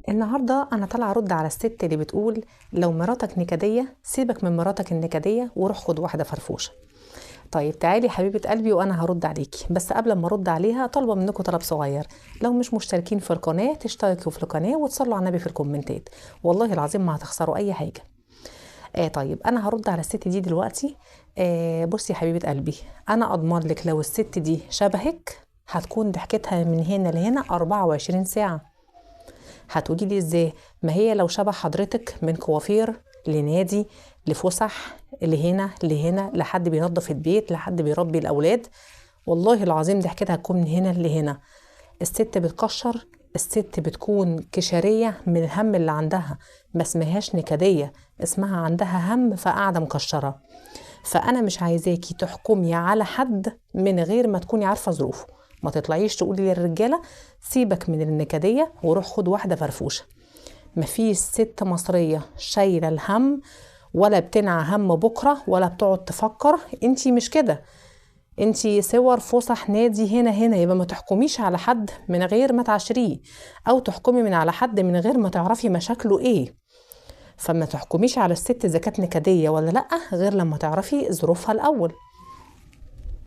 النهارده انا طالعه ارد على الست اللي بتقول لو مراتك نكديه سيبك من مراتك النكديه وروح خد واحده فرفوشه. طيب تعالي حبيبه قلبي وانا هرد عليكي، بس قبل ما ارد عليها طالبه منكم طلب صغير. لو مش مشتركين في القناه تشتركوا في القناه وتصلوا على النبي في الكومنتات، والله العظيم ما هتخسروا اي حاجه. طيب انا هرد على الست دي دلوقتي. بصي يا حبيبه قلبي، انا اضمن لك لو الست دي شبهك هتكون ضحكتها من هنا لهنا 24 ساعه. هتقولي لي ازاي؟ ما هي لو شبه حضرتك من كوافير لنادي لفسح لهنا لهنا لحد بينظف البيت لحد بيربي الاولاد، والله العظيم ضحكتها هتكون من هنا لهنا. الست بتكشر، الست بتكون كشرية من الهم اللي عندها، ما اسمهاش نكدية، اسمها عندها هم فقاعدة مكشرة. فأنا مش عايزاكي تحكمي على حد من غير ما تكوني عارفة ظروفه. ما تطلعيش تقولي للرجالة سيبك من النكدية وروح خد واحدة فرفوشة. مفيش ست مصرية شايلة الهم ولا بتنعى هم بكرة ولا بتقعد تفكر. انتي مش كده، انتي صور فسح نادي هنا يبقى ما تحكميش على حد من غير ما تعاشريه، او تحكمي من على حد من غير ما تعرفي مشاكله ايه. فما تحكميش على الست اذا كانت نكديه ولا لا غير لما تعرفي ظروفها الاول.